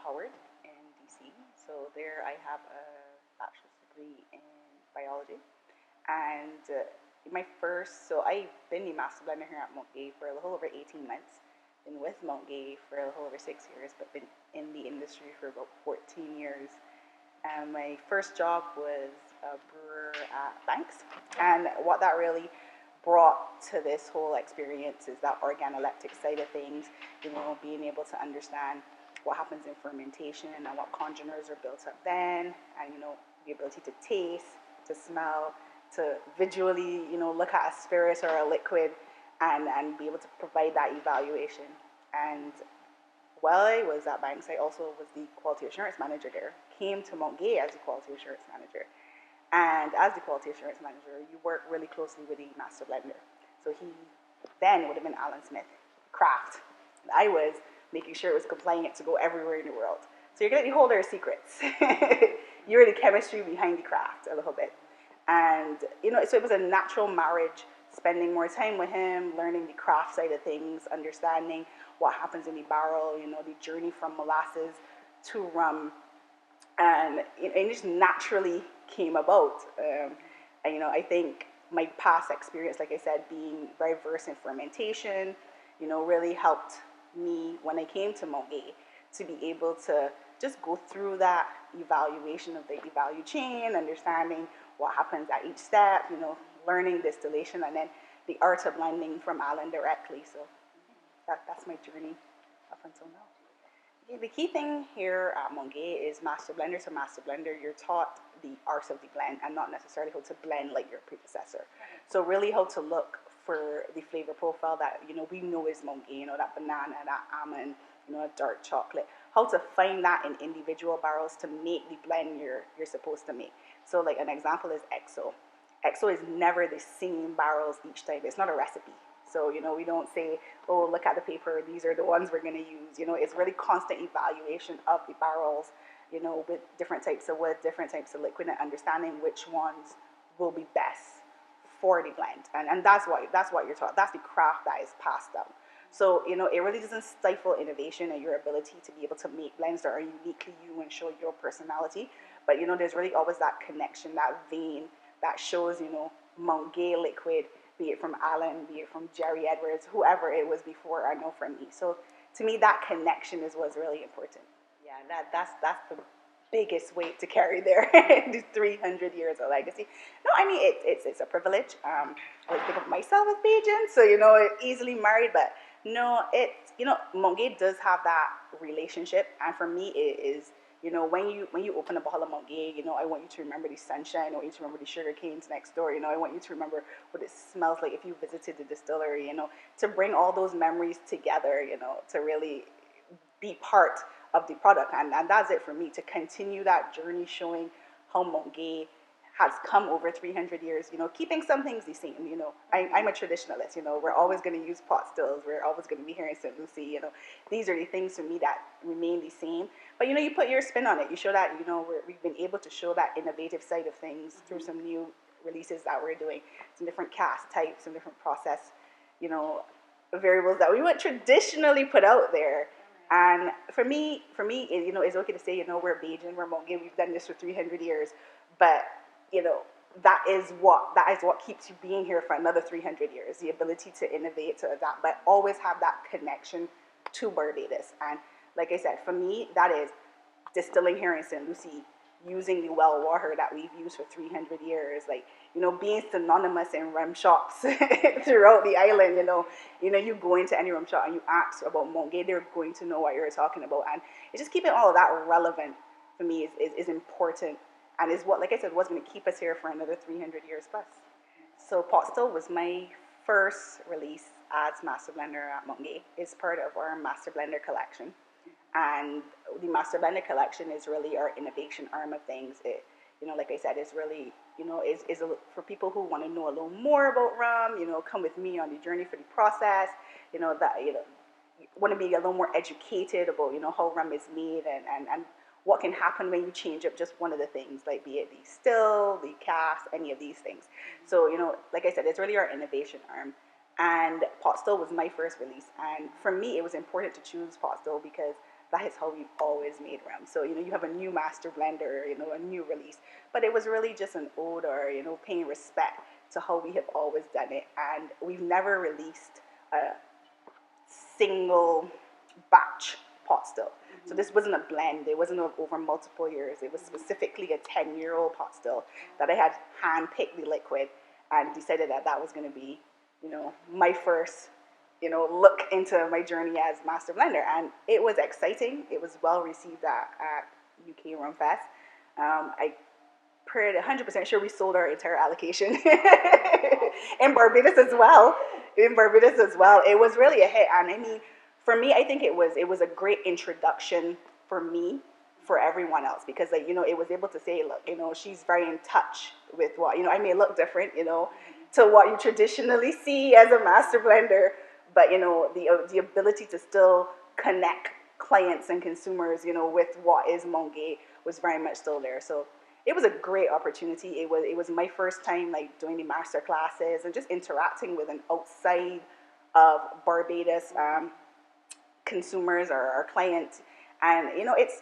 Howard in DC. So there I have a bachelor's degree in biology. And my first, so I've been the master blender here at Montgay for a little over 18 months. Been with Montgay for a little over 6 years, but been in the industry for about 14 years. And my first job was a brewer at Banks. And what that really brought to this whole experience is that organoleptic side of things, being able to understand what happens in fermentation and what congeners are built up then, and, the ability to taste, to smell, to visually, look at a spirit or a liquid and be able to provide that evaluation. And while I was at Banks, I also was the quality assurance manager there. Came to Montgay as the quality assurance manager. And as the quality assurance manager, you work really closely with the master blender. So he then would have been Alan Smith, craft. And I was making sure it was compliant to go everywhere in the world. So you're getting the holder of secrets. You're the chemistry behind the craft a little bit. And, so it was a natural marriage, spending more time with him, learning the craft side of things, understanding what happens in the barrel, the journey from molasses to rum. And it just naturally came about. And, I think my past experience, like I said, being very versed in fermentation, really helped me when I came to Montgay to be able to just go through that evaluation of the value chain, understanding what happens at each step, learning distillation, and then the art of blending from Alan directly. So that's my journey up until now. Okay, the key thing here at Montgay is master blender to master blender. You're taught the art of the blend and not necessarily how to blend like your predecessor. So really how to look for the flavor profile that we know is Montgay, that banana, that almond, a dark chocolate. How to find that in individual barrels to make the blend you're supposed to make. So like an example is XO. XO is never the same barrels each time. It's not a recipe. So, we don't say, oh, look at the paper, these are the ones we're going to use. It's really constant evaluation of the barrels, with different types of wood, different types of liquid, and understanding which ones will be best for the blend. And that's what you're taught. That's the craft that is passed down. So, it really doesn't stifle innovation and your ability to be able to make blends that are uniquely you and show your personality. But, there's really always that connection, that vein that shows, Montgay liquid, be it from Alan, be it from Jerry Edwards, whoever it was before, I know from me. So to me, that connection was really important. Yeah, that's the biggest weight to carry there, the 300 years of legacy. No, I mean, it's a privilege. I think of myself as Bajan, so, easily married, but no, Montgay does have that relationship, and for me, it is, when you open a bottle of Montgay, I want you to remember the sunshine, I want you to remember the sugar canes next door, I want you to remember what it smells like if you visited the distillery, to bring all those memories together, to really be part of the product. And that's it for me, to continue that journey showing how Montgay has come over 300 years, keeping some things the same, I'm a traditionalist, we're always going to use pot stills, we're always going to be here in St. Lucie, these are the things for me that remain the same, but you put your spin on it, you show that, we've been able to show that innovative side of things through some new releases that we're doing, some different cast types, some different process, variables that we would traditionally put out there. And for me, it's okay to say, we're Bajan, we're Montgay, we've done this for 300 years, but that is what keeps you being here for another 300 years, the ability to innovate, to adapt, but always have that connection to Barbados. And like I said, for me, that is distilling here in St. Lucie, using the well water that we've used for 300 years, like, being synonymous in rum shops throughout the island, you go into any rum shop and you ask about Montgay, they're going to know what you're talking about. And it's just keeping all of that relevant for me is important. And is what, like I said, what's going to keep us here for another 300 years plus. So Pot Still was my first release as Master Blender at Montgay. It's part of our Master Blender collection. And the Master Blender collection is really our innovation arm of things. It, like I said, it's really, is for people who want to know a little more about rum, come with me on the journey for the process, want to be a little more educated about, how rum is made and what can happen when you change up just one of the things, like be it the still, the cast, any of these things. So, like I said, it's really our innovation arm. And Pot Still was my first release. And for me, it was important to choose Pot Still because that is how we've always made rum. So, you have a new master blender, a new release. But it was really just an ode, or, paying respect to how we have always done it. And we've never released a single batch pot still. So this wasn't a blend. It wasn't over multiple years. It was specifically a 10-year-old pot still that I had hand-picked the liquid and decided that that was going to be, my first, look into my journey as master blender. And it was exciting. It was well received at UK Rum Fest. I pretty 100% sure we sold our entire allocation in Barbados as well. It was really a hit. And I mean, for me, I think it was a great introduction for me, for everyone else, because it was able to say, look, she's very in touch with what, I may look different, to what you traditionally see as a master blender, but the ability to still connect clients and consumers, with what is Monge was very much still there. So it was a great opportunity. It was my first time doing the master classes and just interacting with an outside of Barbados consumers or clients. And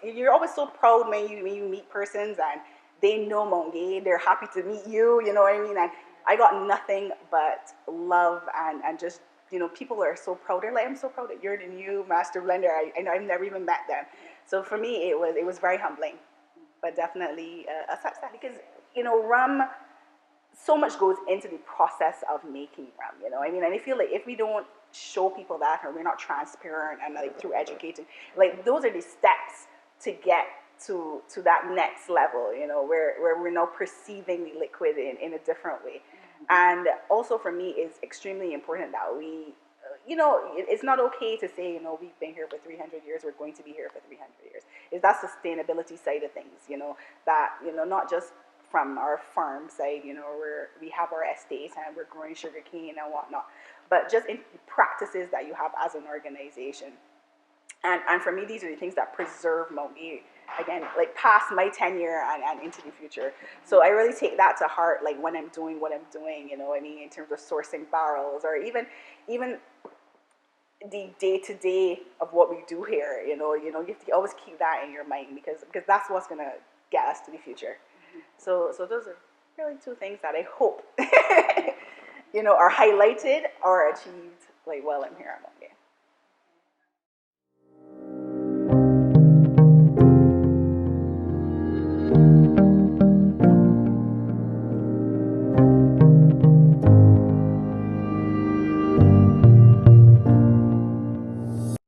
you're always so proud when you meet persons and they know Monge, they're happy to meet you, you know what I mean? And I got nothing but love and just, people are so proud. They're like, I'm so proud that you're the new master blender. I know I've never even met them. So for me, it was very humbling, but definitely a success, because, rum, so much goes into the process of making rum, I mean? And I feel like if we don't show people that, or we're not transparent and through educating, those are the steps to get to that next level, where we're now perceiving the liquid in a different way. And also for me, it's extremely important that we, it's not okay to say, we've been here for 300 years, we're going to be here for 300 years. It's that sustainability side of things, that, not just from our farm side, we have our estate and we're growing sugarcane and whatnot, but just in practices that you have as an organization. And for me, these are the things that preserve Monge, again, past my tenure and into the future. So I really take that to heart, when I'm doing what I'm doing, I mean, in terms of sourcing barrels, or even the day-to-day of what we do here, you have to always keep that in your mind, because that's what's going to get us to the future. So those are really two things that I hope, are highlighted or achieved, while I'm here.